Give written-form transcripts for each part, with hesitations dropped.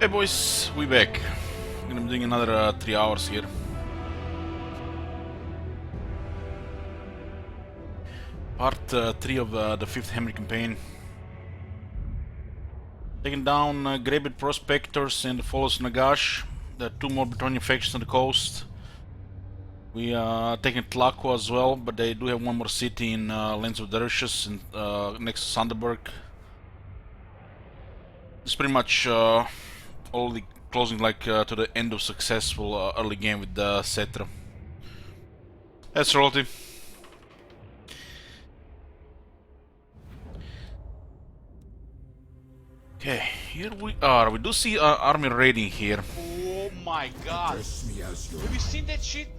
Hey boys, we back. I'm gonna be doing another 3 hours here. Part 3 of the 5th Khemri campaign. Taking down Grabit Prospectors and the Follows Nagash. There are 2 more Bretonian factions on the coast. We are taking Tlaco as well, but they do have one more city in Lands of Dervishes next to Sanderberg. It's pretty much only closing to the end of successful early game with the Cetra. That's royalty. Okay, here we are. We do see army raiding here. Oh my god! Have you seen that shit?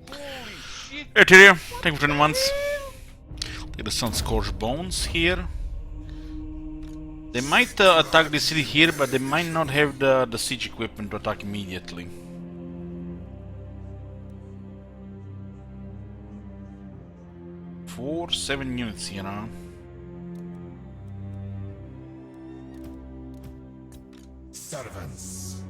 Holy shit! Hey Tyria, thank you for 20 months. Take the Sun-Scorched Bones here. They might attack the city here, but they might not have the siege equipment to attack immediately. Four, 7 units here, huh? Servants.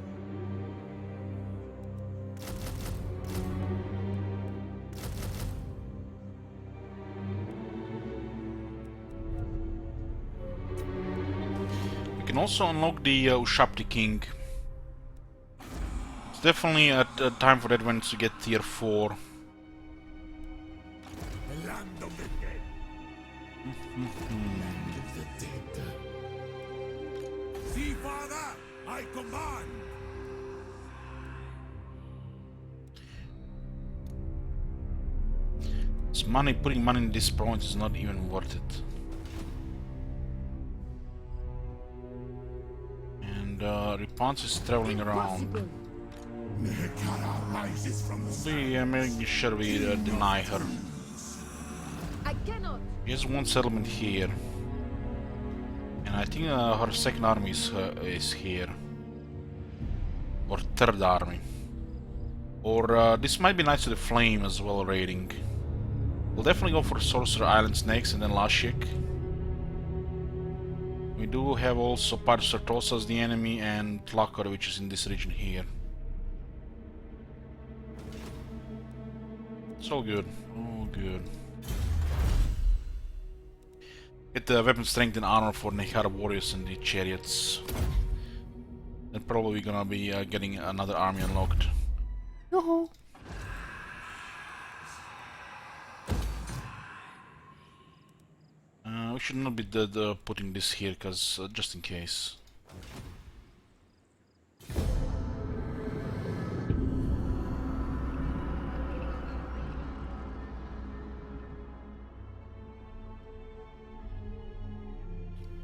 We can also unlock the Ushapti King. It's definitely a time for that one to get tier 4. The land of the dead. Land of the dead. See, Father, I command. This money, putting money in this province is not even worth it. And Riponce is traveling around. Mehekara rises from the We making sure we deny her. I cannot. She has one settlement here. And I think her second army is here. Or third army. Or this might be Knights of the Flame as well raiding. We'll definitely go for Sorcerer Islands next and then Lashik. We do have also part of Sartosa as the enemy and Tlakar, which is in this region here. It's all good. All good. Get the weapon strength and armor for Nehara warriors and the chariots. Then probably gonna be getting another army unlocked. Yoo-hoo. We should not be putting this here, cause just in case.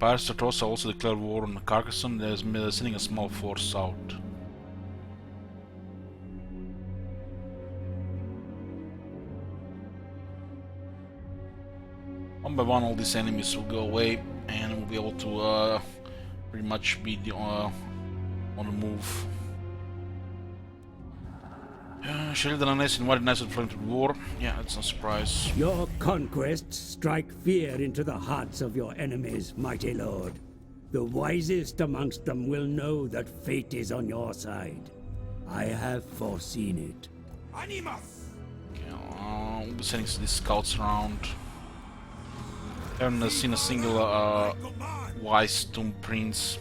Pirates Sartosa also declared war on Carcassonne. They're sending a small force out. One by one, all these enemies will go away, and we'll be able to pretty much be on the move. Sheldon and Ness invited Knights of the Flame to war. Yeah, that's no surprise. Your conquests strike fear into the hearts of your enemies, mighty lord. The wisest amongst them will know that fate is on your side. I have foreseen it. Animus. Okay, we'll be sending these scouts around. Haven't seen a single wise Tomb Prince.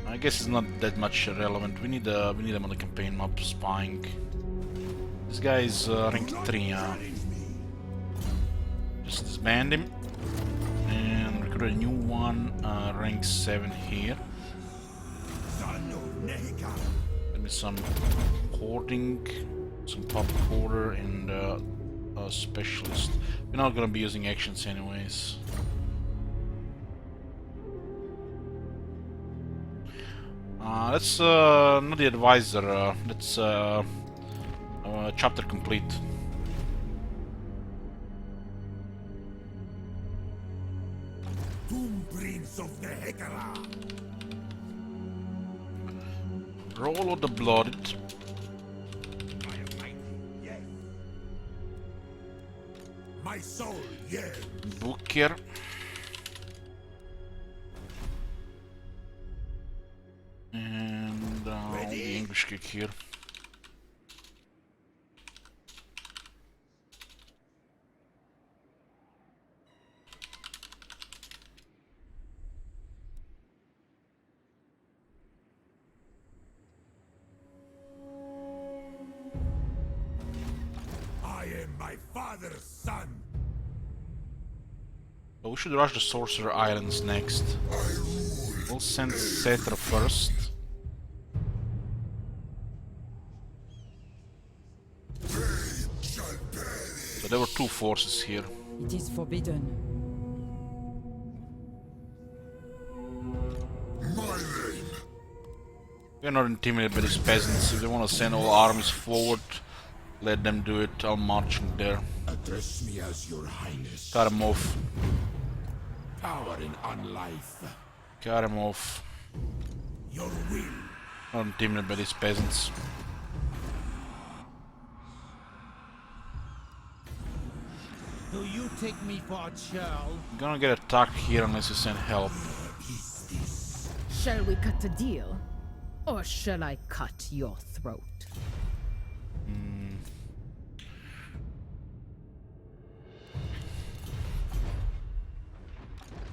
I guess it's not that much relevant. We need them on the campaign map spying. This guy is rank 3. Just disband him and recruit a new one, rank 7 here. Give me some hoarding, some public order, and a specialist. We're not gonna be using actions anyways. That's not the advisor, that's chapter complete. Tomb Prince of the Hekara. Roll of the Blooded. I am mighty, yes. My soul, yes. And the English kick here. I am my father's son. So we should rush the Sorcerer Islands next. We'll send Cetra first. So there were two forces here. It is forbidden. We are not intimidated by these peasants. If they want to send all armies forward, let them do it. I'm marching there. Address me as your highness. Cut him off. Cowering on life. Cut him off. Your will. Not intimidated by these peasants. Do you take me for a churl? I'm gonna get attacked here unless you send help. Shall we cut the deal? Or shall I cut your throat?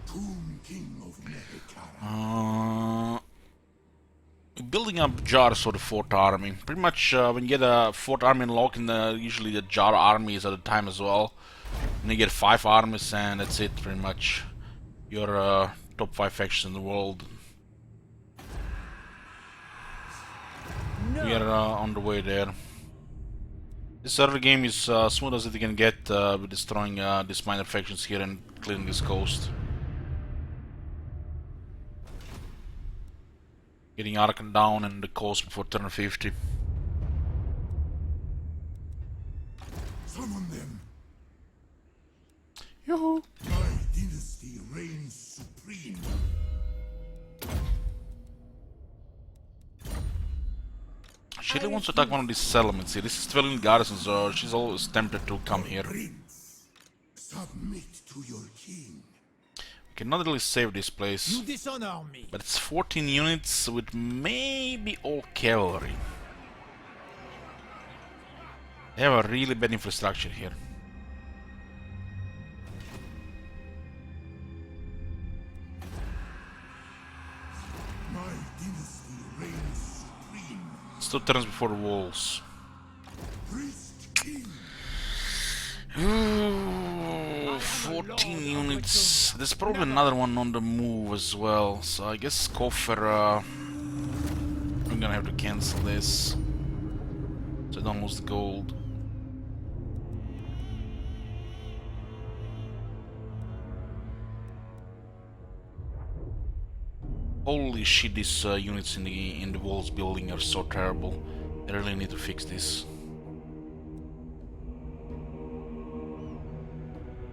Tomb King of Nehekara. Building up jars for the fourth army. Pretty much when you get a fourth army unlocked, usually the jar army is at the time as well. And you get 5 armies and that's it, pretty much. Your top 5 factions in the world. No. We are on the way there. This early game is smooth as it can get with destroying these minor factions here and clearing this coast. Getting Arkan down and the coast before turn 50. Summon them. Yoo-hoo! My dynasty reigns supreme. She really wants to attack one of these settlements here. This is 12 unit garrison, so she's always tempted to come here. Prince, submit to your king. We cannot really save this place. You dishonor me. But it's 14 units with maybe all cavalry. They have a really bad infrastructure here. My dynasty reigns supreme. It's 2 turns before the walls. Priest king. Ooh, 14 units. There's probably another one on the move as well. So I guess Koffer, I'm gonna have to cancel this. So I don't lose the gold. Holy shit, these units in the walls building are so terrible. They really need to fix this.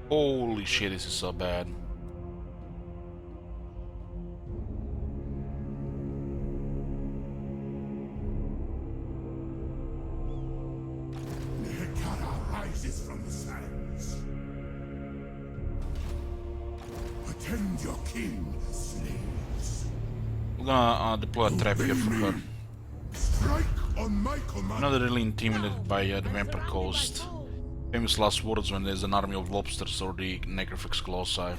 Holy shit, this is so bad. Nehekara rises from the sands. Attend your king, slaves. We're gonna deploy a trap here for her. Strike on my command. Not really intimidated by the Vampire Coast. Famous last words when there's an army of lobsters or the Necrophix Colossi.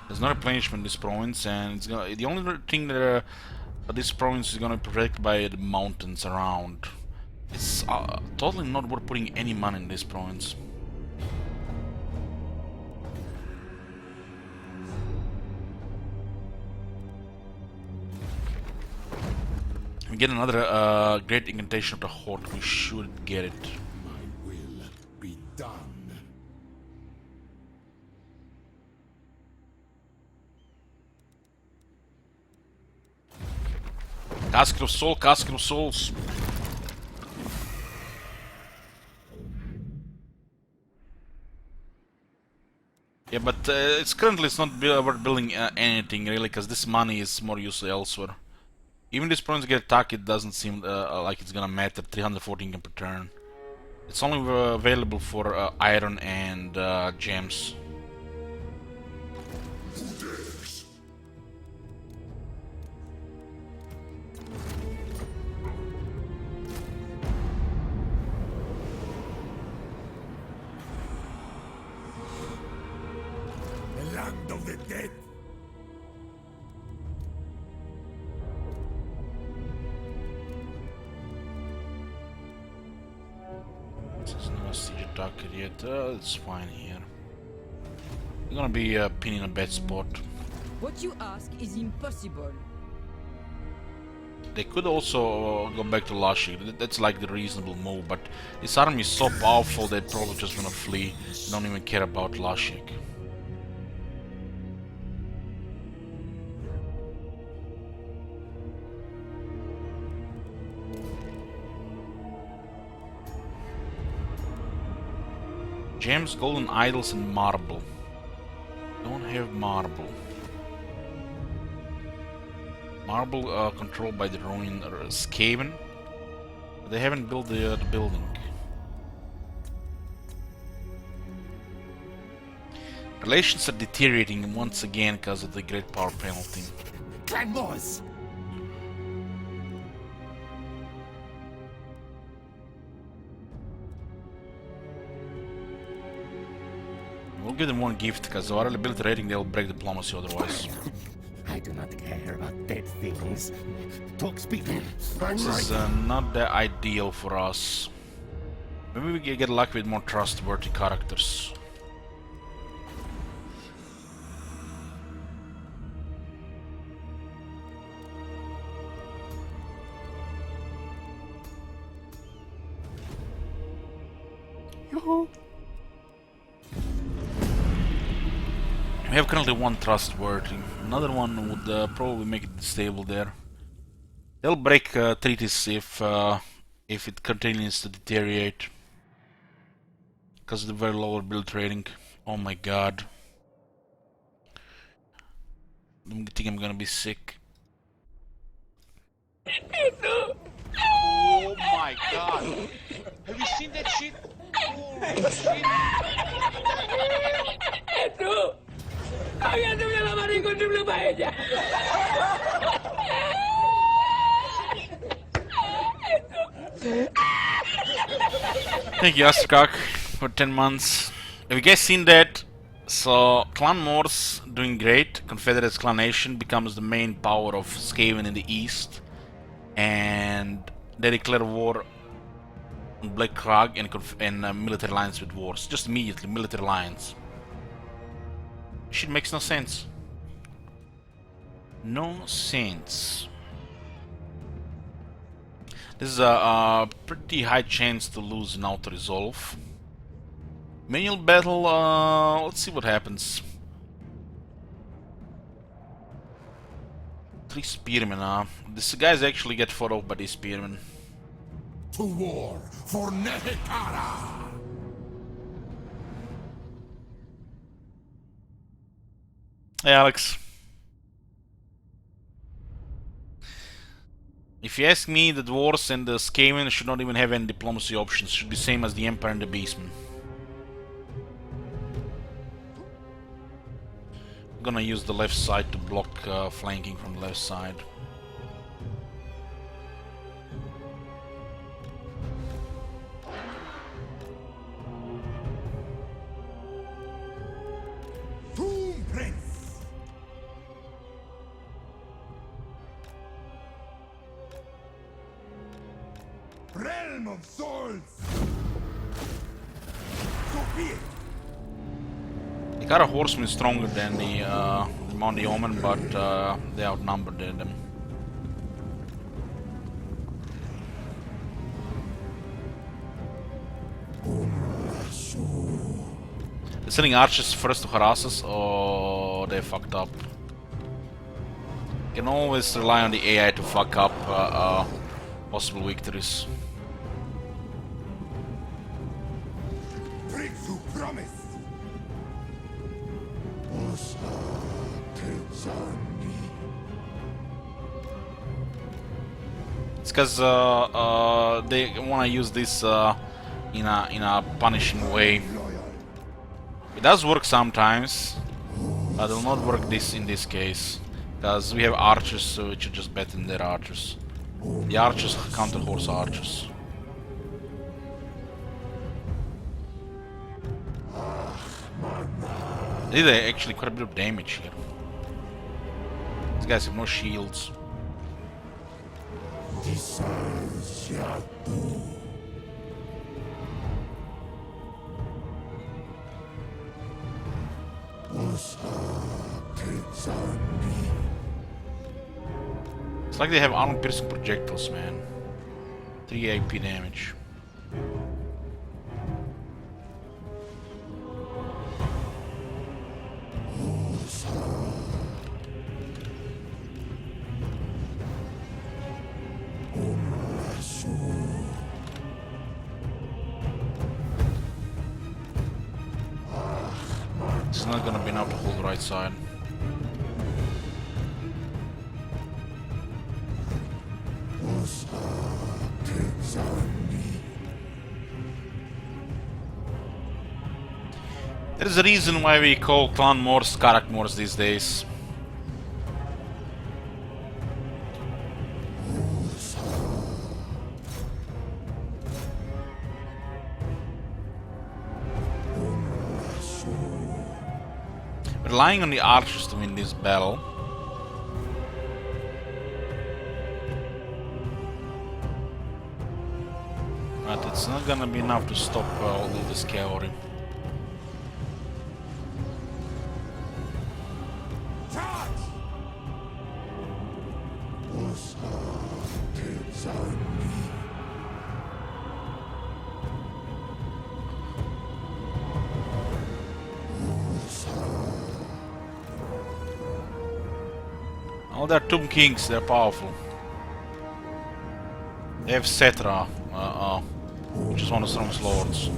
There's no replenishment in this province, and it's gonna, the only thing that this province is gonna be protected by the mountains around. It's totally not worth putting any money in this province. We get another great incantation of the Horde. We should get it. My will be done. Casket of Soul, Casket of Souls. Yeah, but it's currently not worth building anything really, because this money is more used elsewhere. Even this province get attacked, it doesn't seem like it's gonna matter. 314 per turn. It's only available for iron and gems. land of the dead. This is not a siege attacker yet. It's fine here. We're gonna be pinned in a bad spot. What you ask is impossible. They could also go back to Lashik. That's like the reasonable move, but this army is so powerful they're probably just gonna flee. They don't even care about Lashik. Gems, golden idols, and marble. Don't have marble. Marble controlled by the ruin Skaven. They haven't built the building. Relations are deteriorating once again because of the great power penalty. Claymores! We'll give them one gift because our ability rating they'll break diplomacy otherwise. I do not care about dead things. Talk speak. This is not the ideal for us. Maybe we can get lucky with more trustworthy characters. Yoo-hoo! We have currently one trustworthy. Another one would probably make it stable there. They'll break treaties if it continues to deteriorate. Because of the very lower build rating. Oh my god. I think I'm gonna be sick. Oh my god! Have you seen that shit? Holy shit! Thank you, Astrokak, for 10 months. Have you guys seen that? So, Clan Morse doing great. Confederate's Clan Nation becomes the main power of Skaven in the east. And they declare war on Black Krag and military alliance with Wars. Just immediately, military alliance. Shit makes no sense. No sense. This is a pretty high chance to lose in auto resolve. Manual battle, let's see what happens. 3 spearmen, These guys actually get fought off by these spearmen. To war for Nehekara! Hey Alex. If you ask me, the dwarves and the Skaven should not even have any diplomacy options. Should be same as the Empire and the Beastmen. I'm gonna use the left side to block flanking from the left side. Tomb Prince! Realm of Souls! So be it! The Kara Horseman is stronger than the Mounty Omen, but they outnumbered them. They're sending archers first to harass us, or they fucked up. You can always rely on the AI to fuck up possible victories. Prince who promised! It's because they want to use this in a punishing way. It does work sometimes, but it will not work in this case, because we have archers, so it should just bet in their archers. The archers counter horse archers. They did actually quite a bit of damage here. These guys have no shields. It's like they have armor-piercing projectiles, man. 3 AP damage. It's not gonna be enough to hold the right side. There's a reason why we call Clan Mors Karak Mors these days. Relying on the archers to win this battle. But it's not gonna be enough to stop all of this cavalry. Oh, they're Tomb Kings, they're powerful. They have Cetra, which is one of the strongest lords.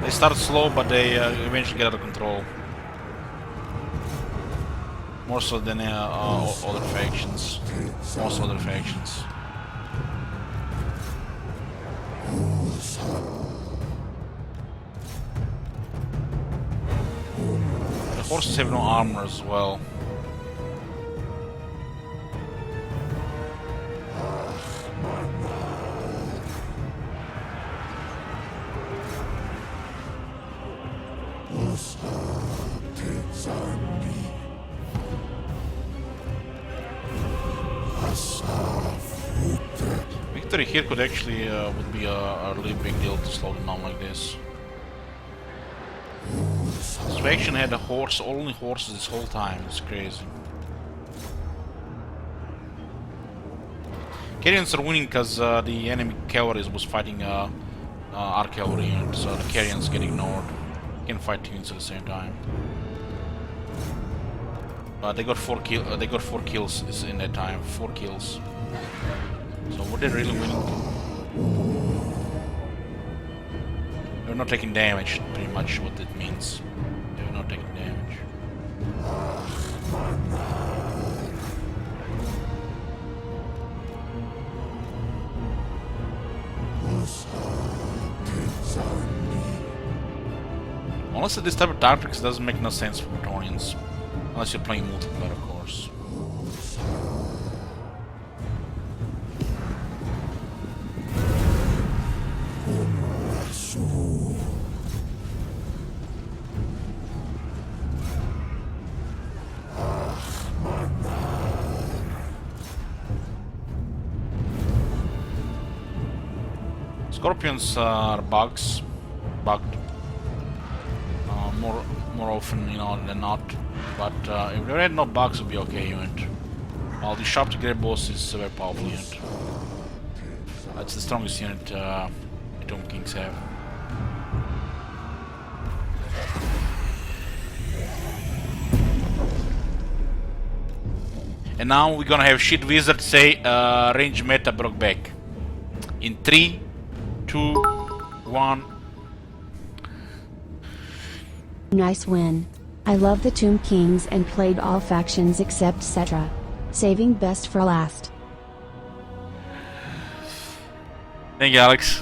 They start slow, but they eventually get out of control. More so than other factions. Most other factions. The horses have no armor as well. Victory here could actually would be a really big deal to slow them down like this. This faction had a horse, only horses this whole time. It's crazy. Carians are winning because the enemy cavalry was fighting our cavalry unit, so the Carians get ignored. Can fight two units at the same time. But they got 4 kills in that time. 4 kills. So were they really winning? They're not taking damage. Pretty much what it means. They're not taking damage. Honestly, this type of tactics doesn't make no sense for Bretonnians. Unless you're playing multiplayer, of course. Scorpions are bugged more often, than not. But if there had no bugs, it would be okay unit. While the sharp to grey boss is a very powerful unit. That's the strongest unit the Tomb Kings have. And now we're gonna have Shit Wizard say range meta broke back. In 3, 2, 1. Nice win. I love the Tomb Kings and played all factions except Cetra. Saving best for last. Thank you, Alex.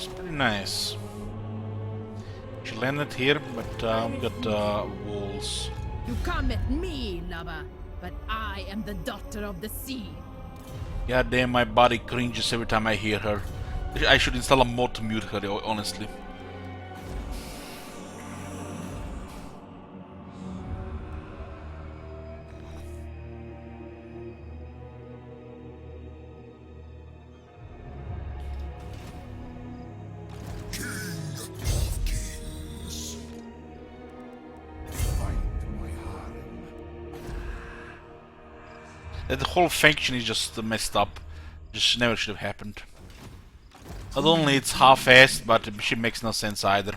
It's pretty nice. She landed here, but we got walls. You come at me, lover, but I am the daughter of the sea. God damn, my body cringes every time I hear her. I should install a mod to mute her, honestly. That whole faction is just messed up. Just never should have happened. Not only it's half-assed, but she makes no sense either.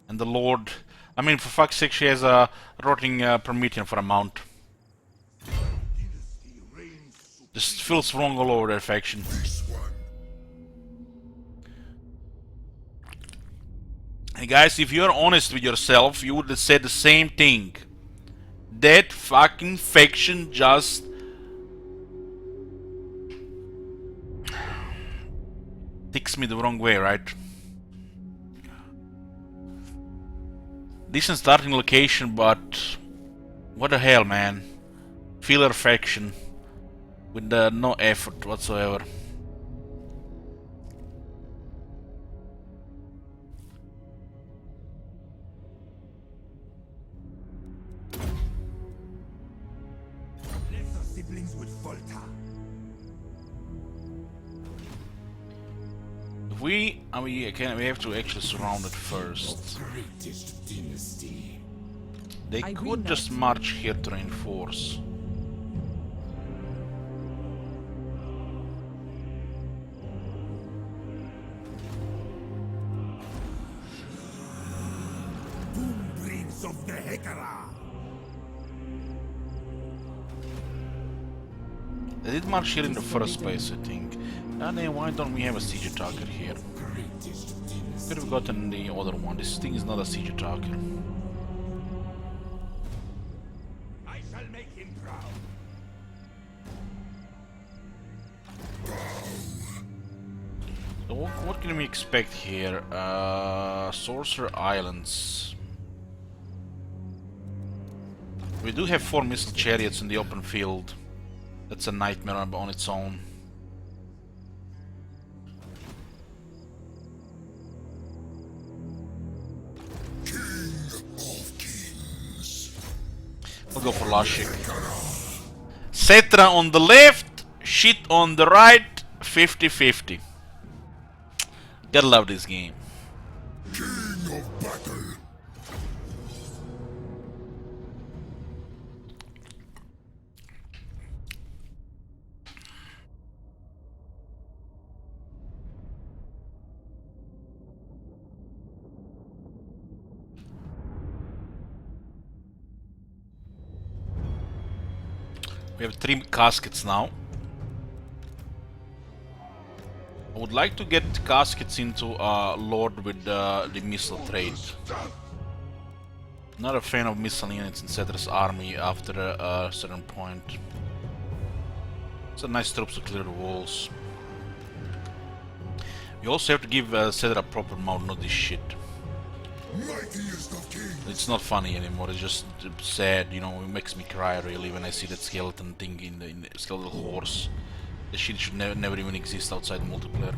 And the Lord... I mean, for fuck's sake, she has a rotting Promethean for a mount. Just feels wrong all over that faction. Hey guys, if you're honest with yourself, you would have said the same thing. That fucking faction just... ticks me the wrong way, right? Decent starting location, but what the hell, man? Filler faction with no effort whatsoever. We have to actually surround it first. They could just march here to reinforce. Of the Hekara. They did march here in the first place, I think. And then why don't we have a siege attacker here? Could have gotten the other one. This thing is not a siege attacker. I shall make him proud. So what can we expect here? Sorcerer Islands. We do have 4 missile chariots in the open field. That's a nightmare on its own. We'll go for Lashik. Cetra on the left, shit on the right, 50-50. Gotta love this game. King of battle. We have 3 caskets now. I would like to get caskets into Lord with the missile trade. Not a fan of missile units in Cetra's army after a certain point. It's a nice troops to clear the walls. We also have to give Cetra a proper mount, not this shit. Mightiest of kings. It's not funny anymore, it's just sad, you know, it makes me cry really when I see that skeleton thing in the skeletal horse. The shit should never even exist outside multiplayer.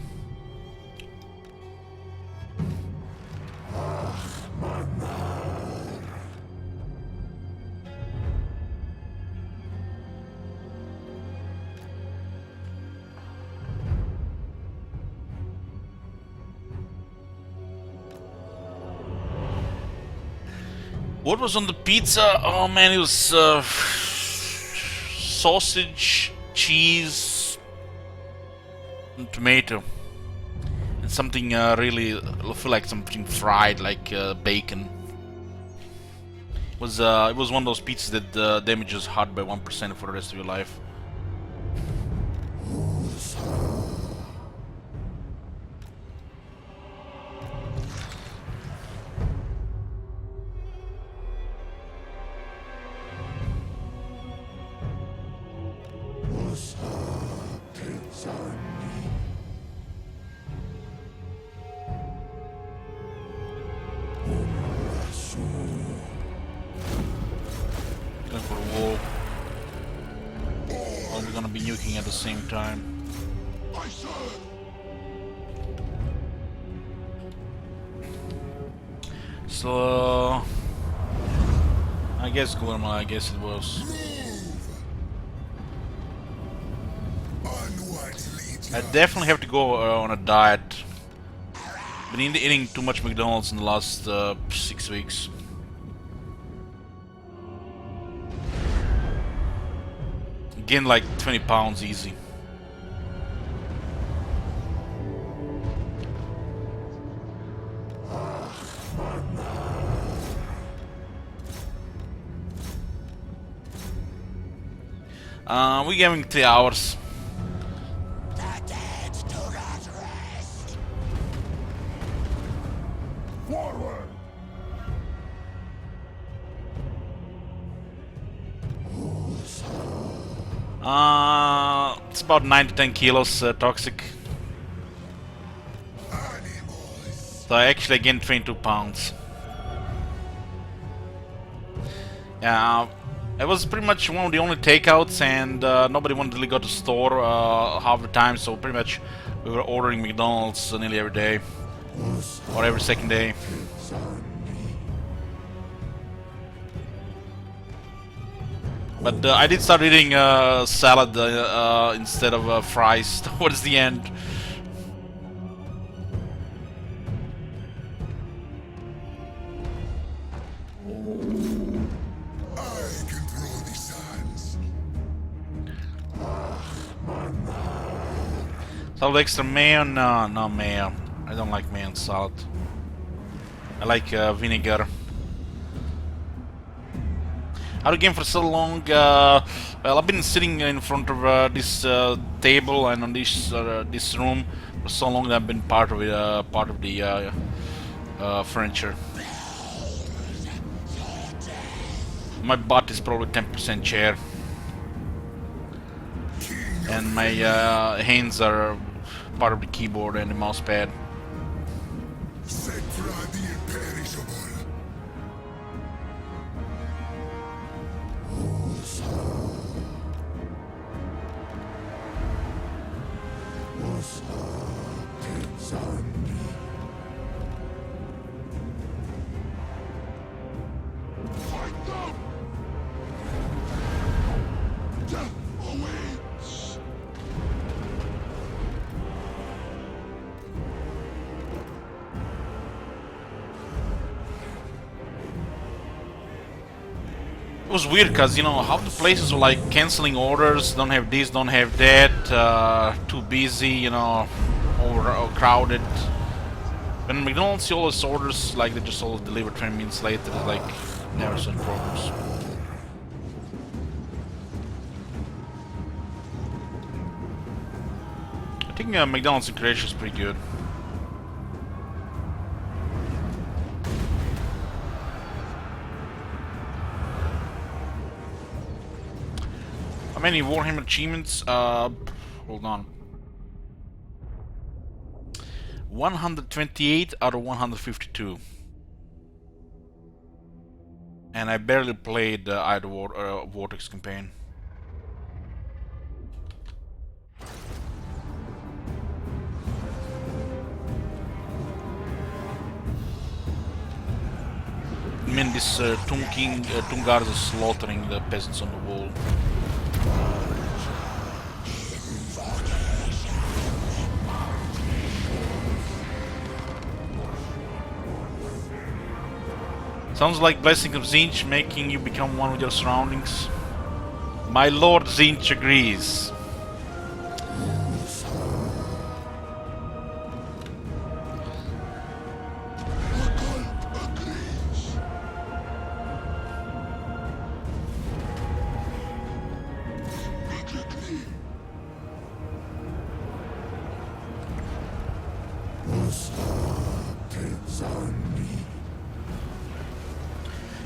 What was on the pizza? Oh man, it was sausage, cheese, and tomato, and something really feel like something fried, like bacon. It was one of those pizzas that damages heart by 1% for the rest of your life. same time. So I guess Gormal, I guess it was. I definitely have to go on a diet. Been eating too much McDonald's in the last 6 weeks. Gained like 20 pounds easy. We're giving 3 hours. It's about 9 to 10 kilos toxic. So I actually gained 22 pounds. Yeah, it was pretty much one of the only takeouts, and nobody wanted to really go to the store half the time, so pretty much we were ordering McDonald's nearly every day, or every second day. But I did start eating salad instead of fries towards the end. Salad extra mayo? No, no mayo. I don't like mayo on salad. I like vinegar. How the game for so long? Well, I've been sitting in front of this table and on this room for so long that I've been part of it, part of the furniture. My butt is probably 10% chair, and my hands are part of the keyboard and the mouse pad. It was weird because, you know, half the places were like canceling orders, don't have this, don't have that, too busy, you know, overcrowded. When McDonald's always orders, like they just always deliver 20 minutes later, like never seen problems. I think McDonald's in Croatia is pretty good. How many Warhammer achievements? Hold on. 128 out of 152. And I barely played either Vortex campaign. I mean, this Tunguars are slaughtering the peasants on the wall. Sounds like Blessing of Zinch making you become one with your surroundings. My Lord Zinch agrees.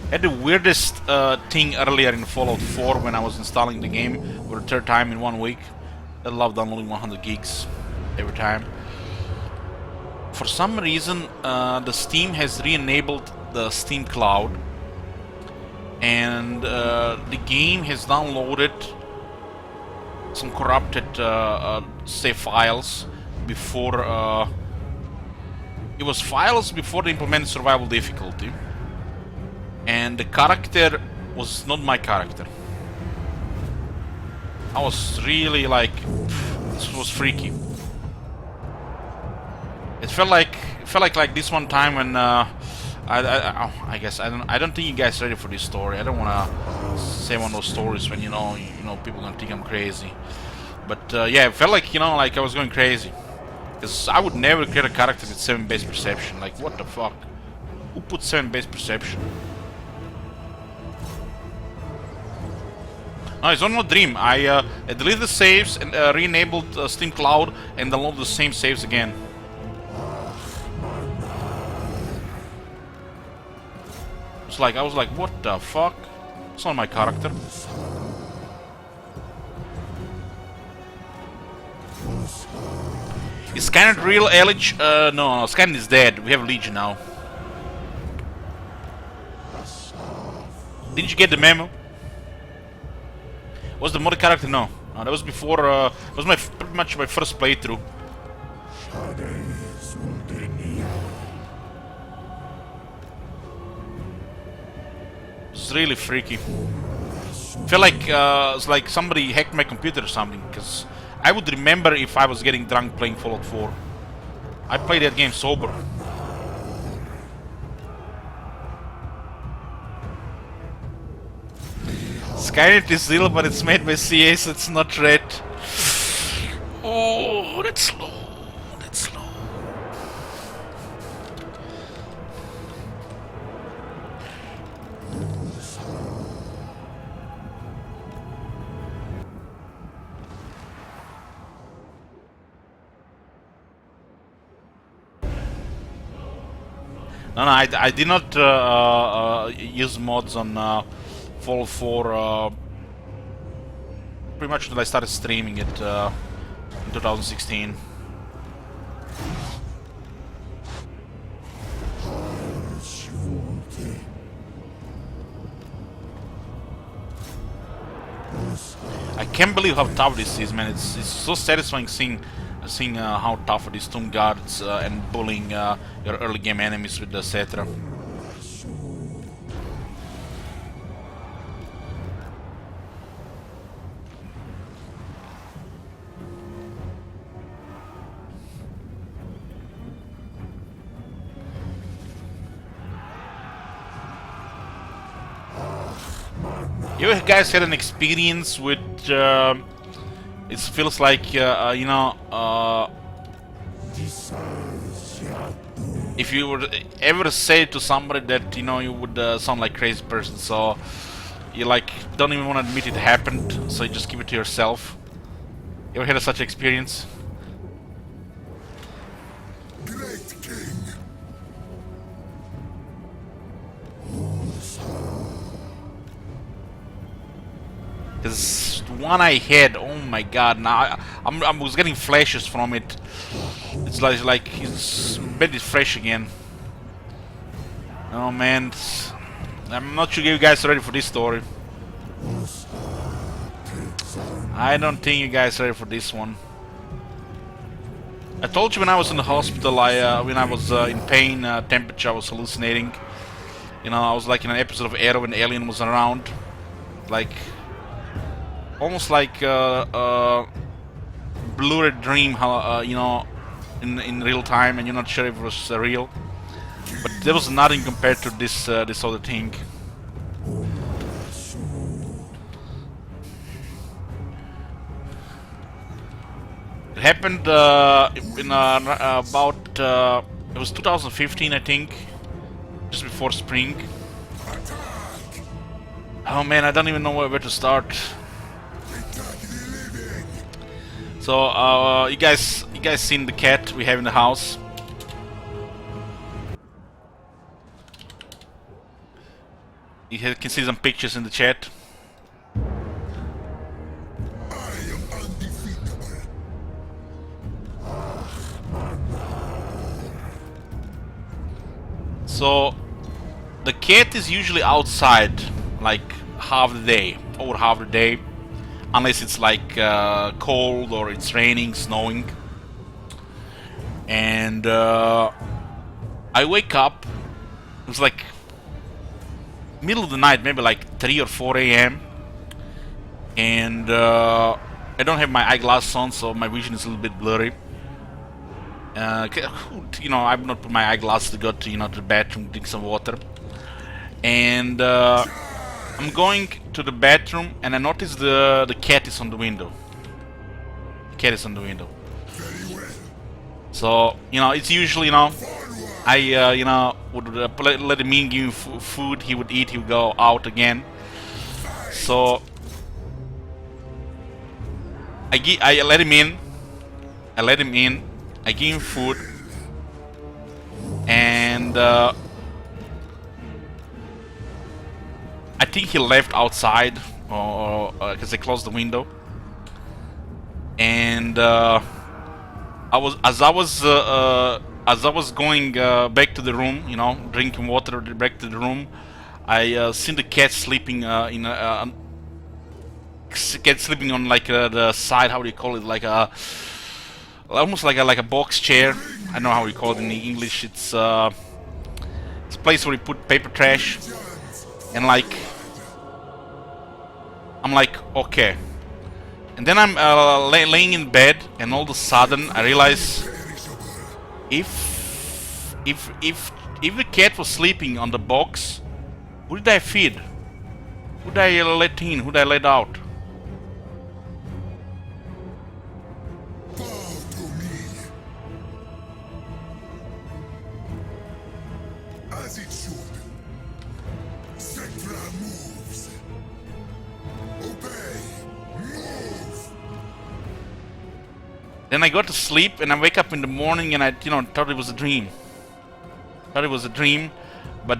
I had the weirdest thing earlier in Fallout 4 when I was installing the game for the third time in 1 week. I love downloading 100 gigs every time. For some reason, the Steam has re-enabled the Steam Cloud, and the game has downloaded some corrupted save files before it was files before they implemented survival difficulty, and the character was not my character. I was really like, this was freaky. It felt like this one time when I guess I don't think you guys are ready for this story. I don't want to say one of those stories when you know people gonna think I'm crazy. But yeah, it felt like like I was going crazy, because I would never create a character with 7 base perception. Like, what the fuck? Who put 7 base perception? No, it's not a dream. I deleted the saves and re-enabled Steam Cloud and downloaded the same saves again. I was like, what the fuck? It's not my character. Is Skynet real, Elich? No, Skynet is dead. We have Legion now. Didn't you get the memo? Was the mod character? No. No, that was before. It was pretty much my first playthrough. It's really freaky. Feel like it's like somebody hacked my computer or something, because I would remember if I was getting drunk playing Fallout 4. I played that game sober. Skynet is real, but it's made by CA, so it's not red. Oh, that's slow. That's slow. No, I did not use mods on Fallout 4 pretty much until I started streaming it in 2016. I can't believe how tough this is, man. It's so satisfying seeing how tough are these tomb guards and bullying your early game enemies with the Cetra. You guys had an experience with it feels like if you would ever say to somebody that you would sound like a crazy person, so you like don't even want to admit it happened, so you just keep it to yourself. You ever had such experience? Because the one I had, oh my god, now I was getting flashes from it. It's like it's very fresh again. Oh man, I'm not sure you guys are ready for this story. I don't think you guys are ready for this one. I told you when I was in the hospital, when I was in pain, temperature, I was hallucinating. I was like in an episode of Arrow when Alien was around, like. Almost like a blurred dream, how in real time, and you're not sure if it was real. But there was nothing compared to this other thing. It happened in about it was 2015, I think, just before spring. Oh man, I don't even know where to start. So, you guys seen the cat we have in the house? You can see some pictures in the chat. So, the cat is usually outside, like half the day, over half the day. unless it's like cold or it's raining, snowing. And I wake up. It was like middle of the night, maybe like 3 or 4 a.m. And I don't have my eyeglasses on, so my vision is a little bit blurry. You know, I've not put my eyeglasses to go to, you know, to the bathroom, drink some water. And I'm going to the bathroom, and I notice the cat is on the window. The cat is on the window. So, you know, it's usually, you know, I, you know, would let him in, give him food, he would eat, he would go out again. So, I let him in, I give him food, and I think he left outside, or because I closed the window. And as I was going back to the room, you know, drinking water back to the room, I seen the cat sleeping cat sleeping on like the side. How do you call it? Like a almost like a box chair. I don't know how we call it in English. It's a place where you put paper trash, and like I'm like, okay. And then I'm laying in bed, and all of a sudden I realize if the cat was sleeping on the box, who did I feed? Who did I let in? Who did I let out? As it should. Sectra moves. Obey. Move. Then I go to sleep, and I wake up in the morning, and I, you know, thought it was a dream. But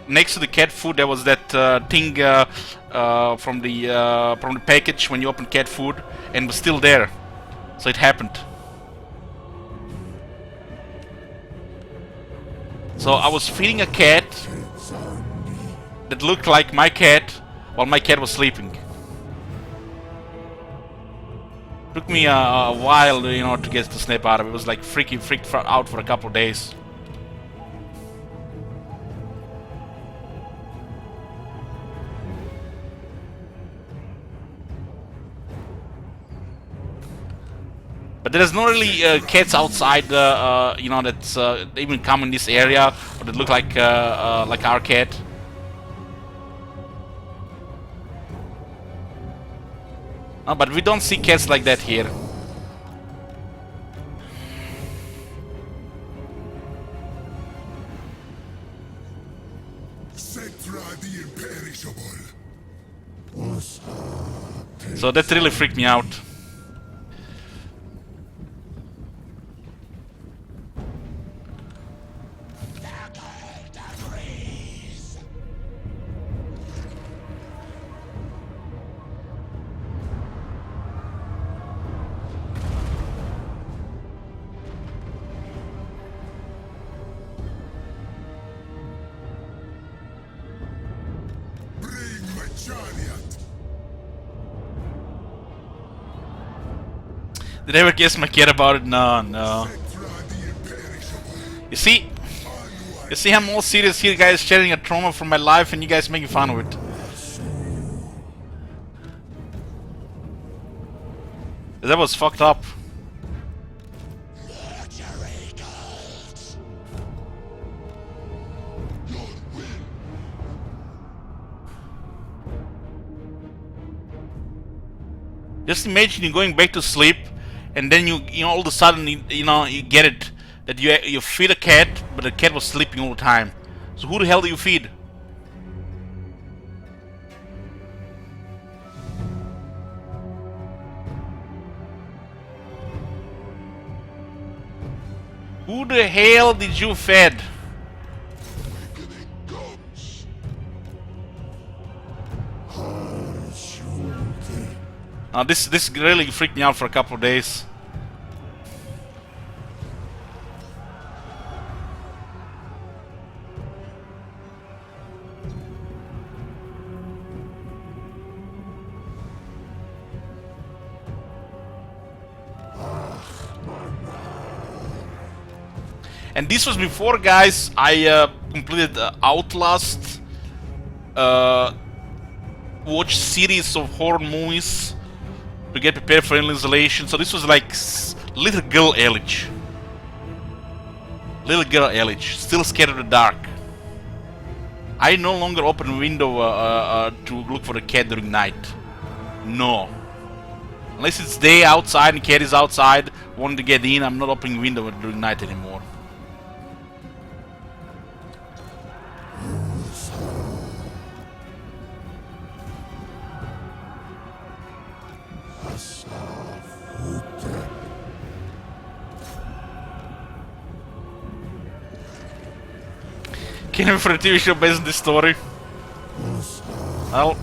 next to the cat food, there was that thing from the package when you open cat food, and it was still there. So it happened. So I was feeding a cat that looked like my cat while my cat was sleeping. Took me a while, you know, to get the snap out of it. It was like freaked out for a couple of days. But there's not really cats outside, you know, that's even come in this area, or that look like our cat. But we don't see cats like that here. Sectra the imperishable. So that really freaked me out. Bring my chariot. Did I ever guess my cat about it? No, no. Sectra the imperishable. You see, I'm all serious here, guys, sharing a trauma from my life, and you guys making fun of it. That was fucked up. Just imagine you going back to sleep, and then you know, all of a sudden, you know, you get it that you feed a cat, but the cat was sleeping all the time. So who the hell do you feed? Who the hell did you feed? This really freaked me out for a couple of days. And this was before, guys, I completed Outlast, watched series of horror movies to get prepared for installation. So this was like little girl age. Little girl age, still scared of the dark. I no longer open window to look for the cat during night. No. Unless it's day outside and cat is outside, wanting to get in, I'm not opening window during night anymore. Can't wait for a TV show based on this story. Well,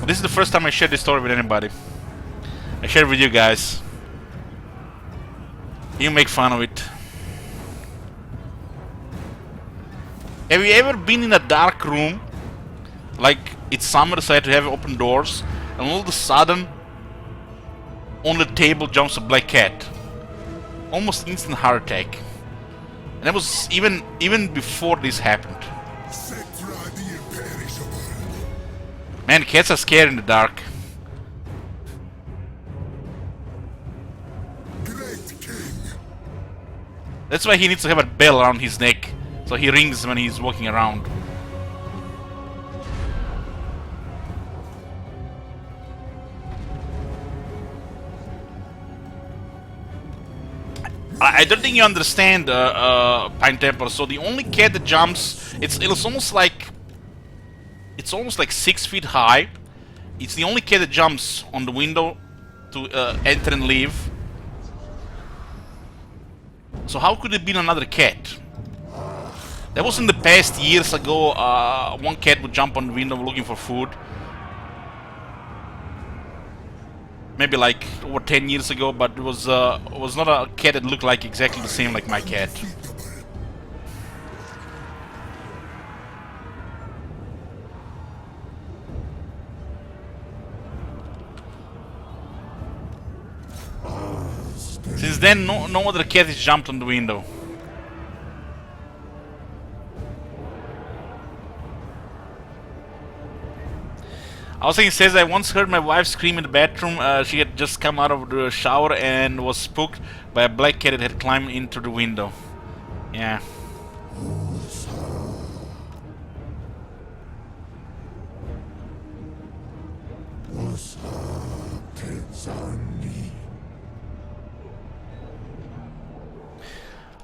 this is the first time I shared this story with anybody. I share it with you guys. You make fun of it. Have you ever been in a dark room? Like it's summer, so I had to have open doors, and all of a sudden, on the table jumps a black cat. Almost instant heart attack. And that was even before this happened. Man, cats are scary in the dark. That's why he needs to have a bell around his neck, so he rings when he's walking around. I don't think you understand, Pine Temple. So the only cat that jumps, it's almost like 6 feet high. It's the only cat that jumps on the window to enter and leave. So how could it be another cat? That was in the past years ago. One cat would jump on the window looking for food. Maybe like over 10 years ago, but it was not a cat that looked like exactly the same like my cat. Since then, no other cat has jumped on the window. Also, he says, I once heard my wife scream in the bathroom. She had just come out of the shower and was spooked by a black cat that had climbed into the window. Yeah.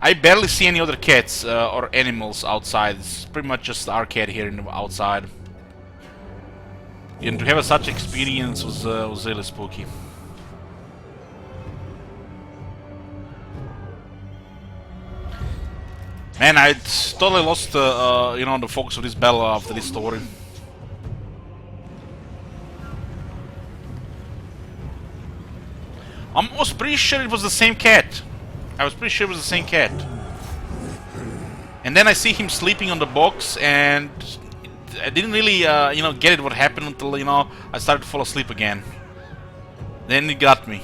I barely see any other cats or animals outside. It's pretty much just our cat here in the outside. And to have such experience was really spooky. Man, I totally lost the focus of this bell after this story. I was pretty sure it was the same cat. I was pretty sure it was the same cat. And then I see him sleeping on the box, and I didn't really, get it what happened until, I started to fall asleep again. Then it got me.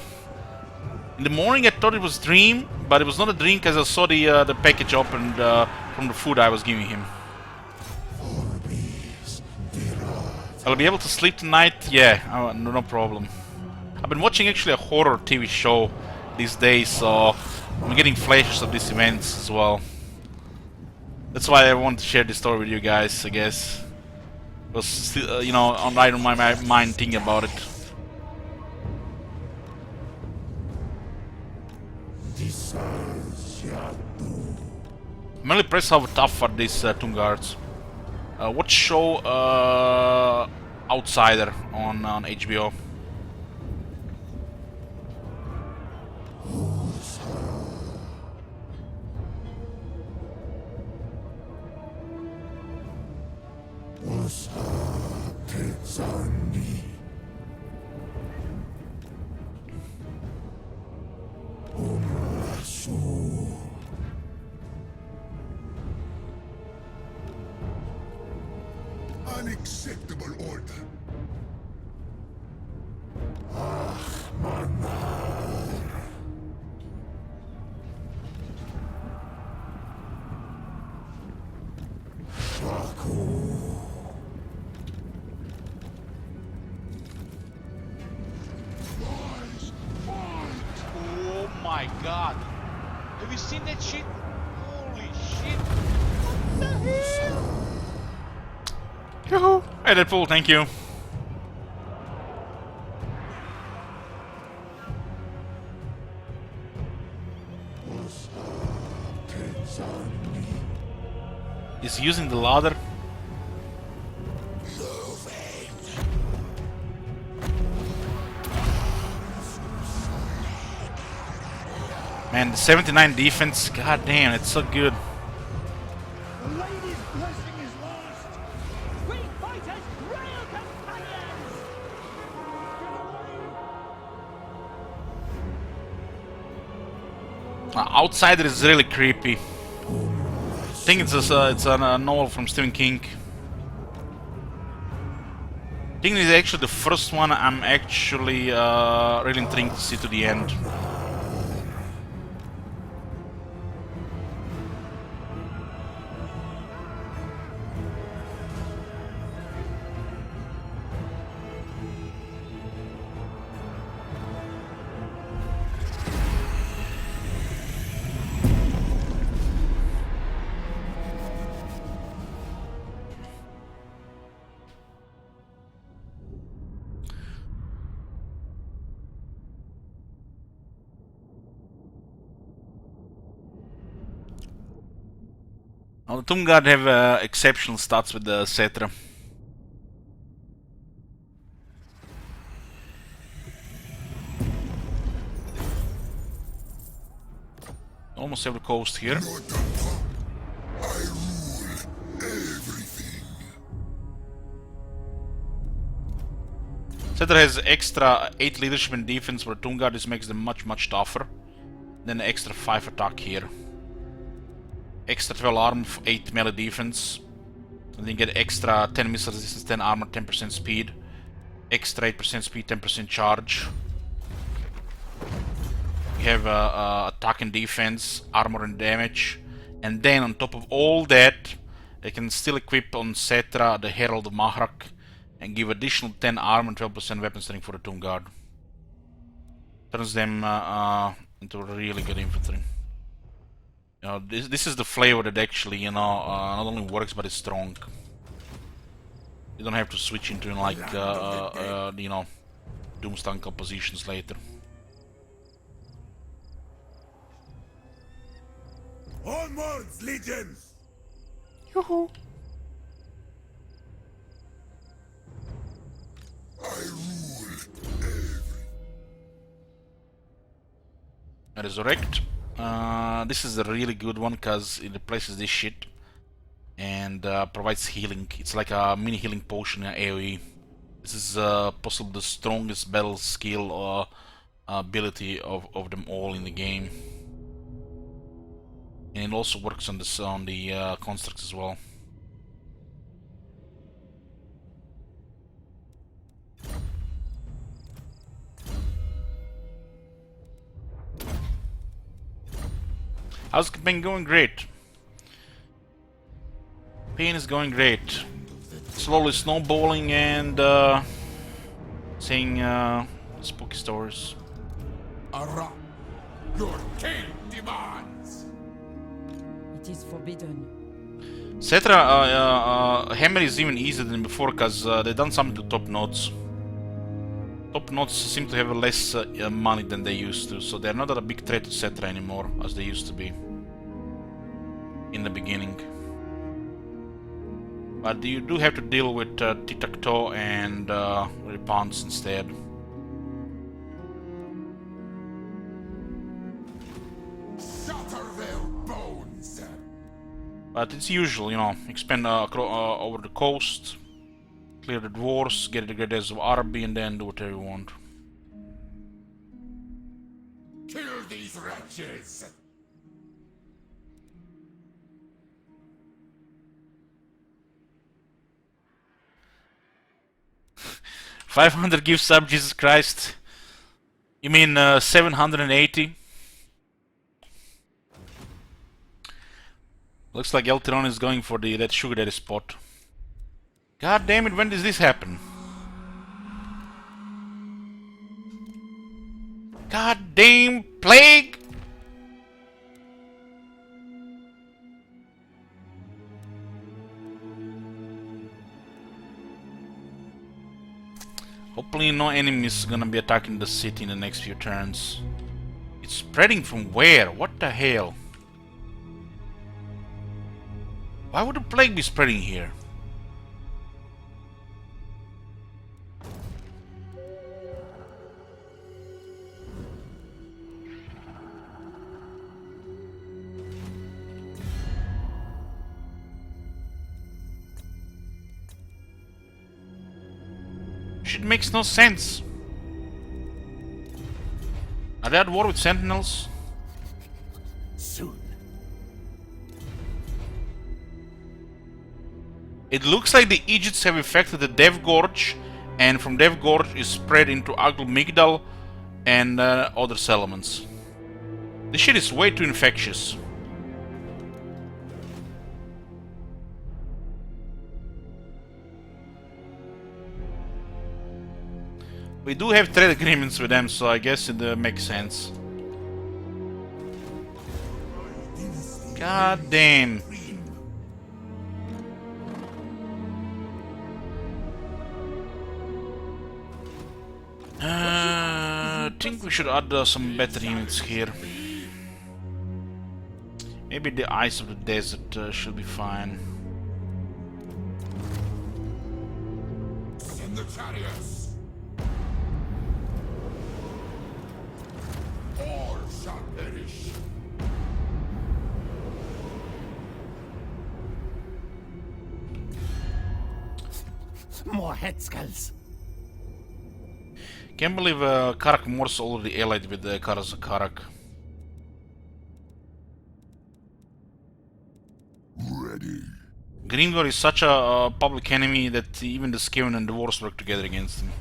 In the morning I thought it was a dream, but it was not a dream because I saw the package opened from the food I was giving him. I'll be able to sleep tonight? Yeah, no problem. I've been watching actually a horror TV show these days, so I'm getting flashes of these events as well. That's why I want to share this story with you guys, I guess. It was still, right on my mind thinking about it. I'm really impressed how tough are these tomb guards. What show? Outsider on HBO. Unacceptable order. my god. Have you seen that shit? Holy shit. Yoo-hoo! Hey Deadpool, thank you. Is he using the ladder? Man, the 79 defense, god damn, it's so good. The lady's blessing is lost. We fighters, royal companions. Outsider is really creepy. I think it's a novel from Stephen King. I think this is actually the first one I'm actually really intrigued to see to the end. Now, the Tomb Guard have exceptional stats with the Cetra. Almost every coast here. I rule everything. Cetra has extra 8 leadership and defense, where Tomb Guard makes them much tougher. Then an extra 5 attack here. Extra 12 armor, 8 melee defense. And then get extra 10 missile resistance, 10 armor, 10% speed. Extra 8% speed, 10% charge. We have attack and defense, armor and damage. And then on top of all that, they can still equip on Cetra the Herald of Mahrak and give additional 10 armor and 12% weapon strength for the Tomb Guard. Turns them into really good infantry. You know, this is the flavor that actually, you know, not only works but is strong. You don't have to switch into like, you know, Doomstone compositions later. Onwards, legions! Yoo-hoo! I rule everything. Resurrect. This is a really good one because it replaces this shit and provides healing. It's like a mini healing potion in AoE. This is possibly the strongest battle skill or ability of them all in the game. And it also works on the constructs as well. How's it been going? Great. Pain is going great. Slowly snowballing and saying spooky stories. Ara, your king demands. It is forbidden. Cetra, Khemri is even easier than before because they've done something to top notes. Top notes seem to have less money than they used to, so they're not a big threat to Cetra anymore as they used to be in the beginning. But you do have to deal with tic-tac-toe and Repons instead. Shatter their bones. But it's usual, you know, expand over the coast, clear the dwarves, get the Great of Arby, and then do whatever you want. Kill these wretches. 500 gift sub, Jesus Christ. You mean 780? Looks like Elteron is going for that sugar daddy spot. God damn it, when does this happen? God damn plague! hopefully no enemies gonna be attacking the city in the next few turns. It's spreading from where? What the hell? Why would the plague be spreading here? Shit makes no sense. Are they at war with sentinels? Soon. It looks like the Egypts have affected the Dev Gorge, and from Dev Gorge is spread into Agl Migdal and other settlements. This shit is way too infectious. We do have trade agreements with them, so I guess it makes sense. God damn. I think we should add some better units here. Maybe the Ice of the Desert should be fine. Send the chariots. All shall perish. More head skulls. Can't believe Karak Morse already allied with Karaz Karak. Ready. Grimgor is such a public enemy that even the Skaven and the Dwarves work together against him.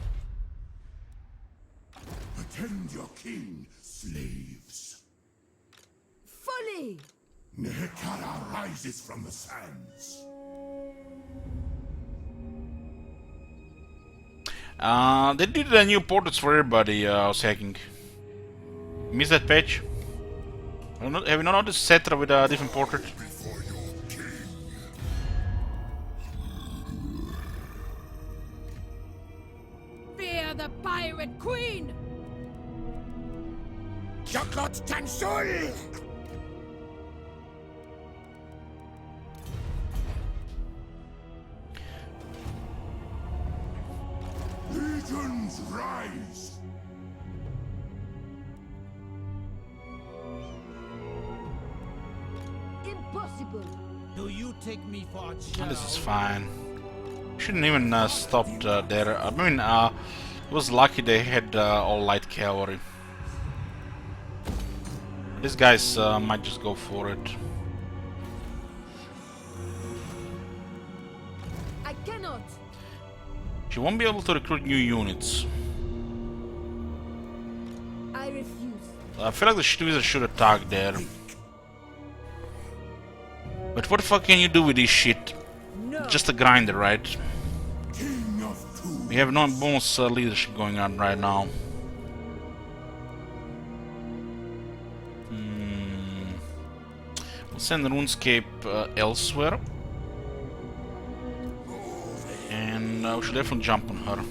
Attend your king, slaves. Fully! Nehekara rises from the sands. They did new portraits for everybody, I was hacking. Miss that patch? Have you not noticed Cetra with a different portrait? Before your king. Fear the pirate queen! Joklot Tansul! Legions rise. Impossible! Do you take me for a child? This is fine. Shouldn't even stopped there. I mean, it was lucky they had all light cavalry. These guys might just go for it. I cannot! She won't be able to recruit new units. I refuse. I feel like the Shitwizard should attack there. But what the fuck can you do with this shit? No! Just a grinder, right? King of two. We have no bonus leadership going on right now. We'll send RuneScape elsewhere. And we should definitely jump on her.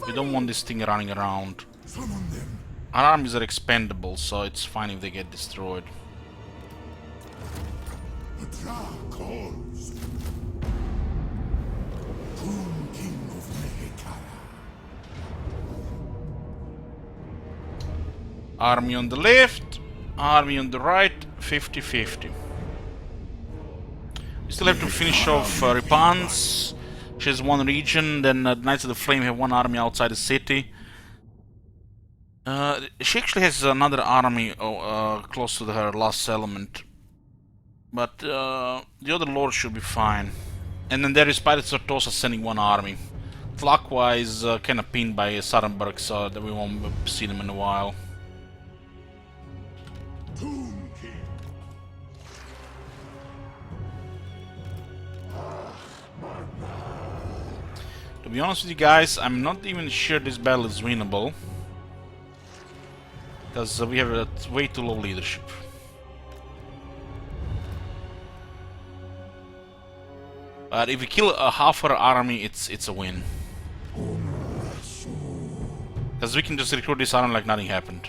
We don't want this thing running around. Summon them. Our armies are expendable, so it's fine if they get destroyed. The Dra calls. Tomb King of Nehekara. Army on the left, army on the right, 50-50. We still have to finish off Ripans. She has one region, then Knights of the Flame have one army outside the city. She actually has another army close to her last settlement. But the other lords should be fine. And then there is Pirates of Tosa sending one army. Flak-wise, kinda pinned by Sarenberg, so that we won't see them in a while. Tomb King. To be honest with you guys, I'm not even sure this battle is winnable. Because we have a way too low leadership. But if we kill half our army, it's a win. Omrasu. Because we can just recruit this army like nothing happened.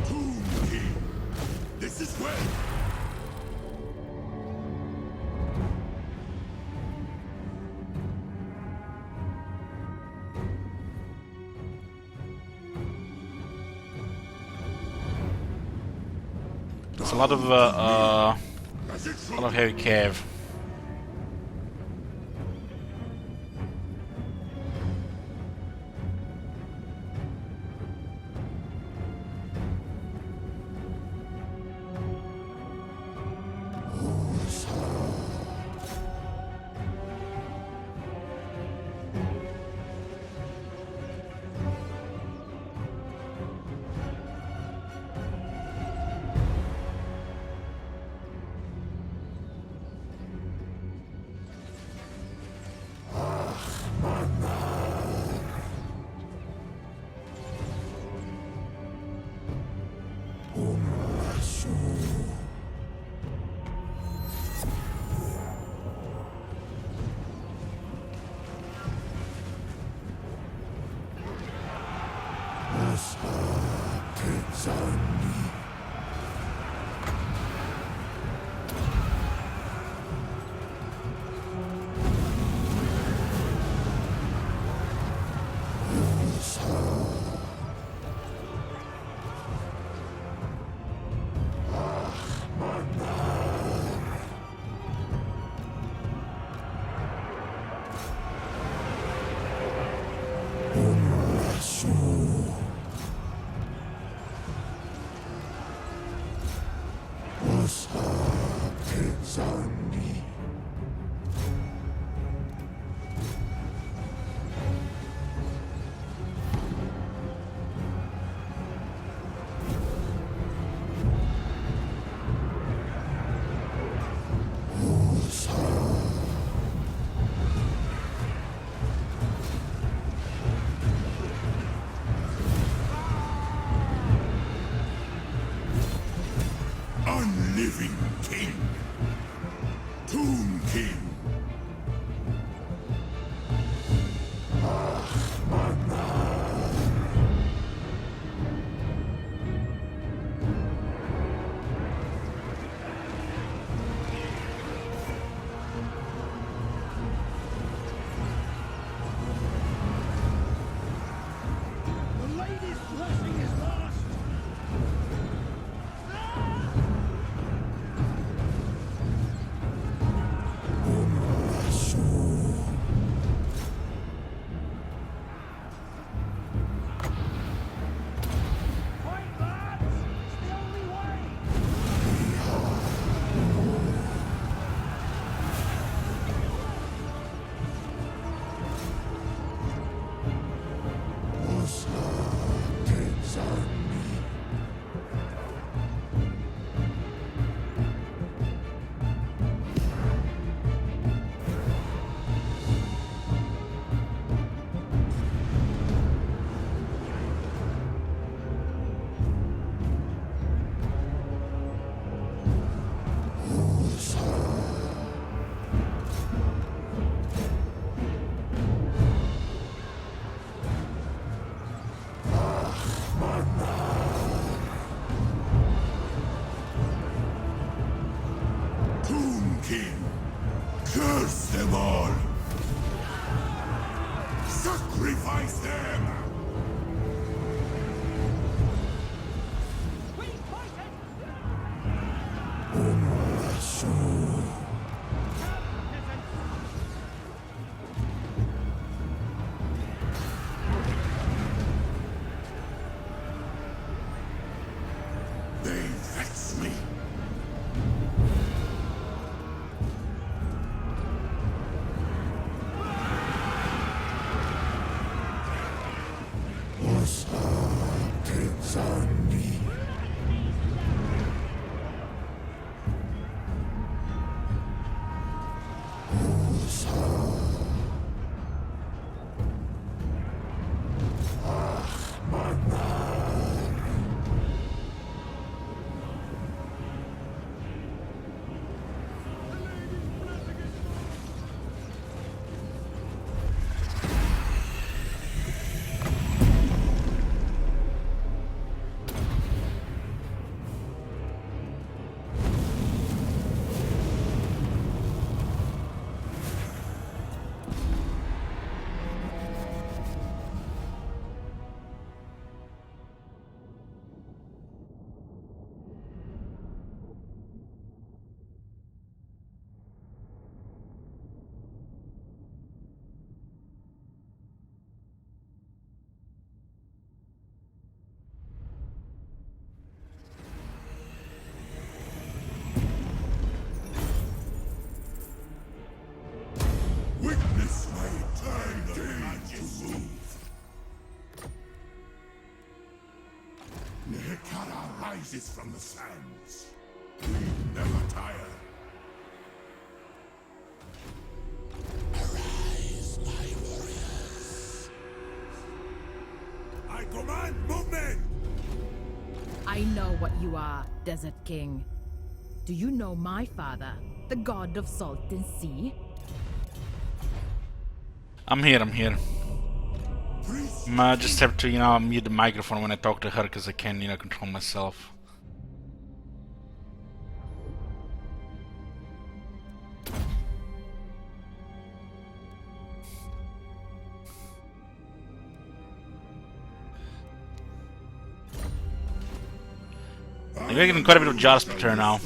Tomb King. This is where. There's a lot of heavy cav. Unliving King. Tomb King. The lady's blessing is lost. Fight, lads! It's the only way. Tomb King. Curse them all. Sacrifice them. They vex me. Nehekara rises from the sands. We never tire. Arise, my warriors. I command movement! I know what you are, Desert King. Do you know my father, the god of salt and sea? I'm here. I just have to, mute the microphone when I talk to her because I can't, control myself. We're getting quite a bit of Jar's Pater now.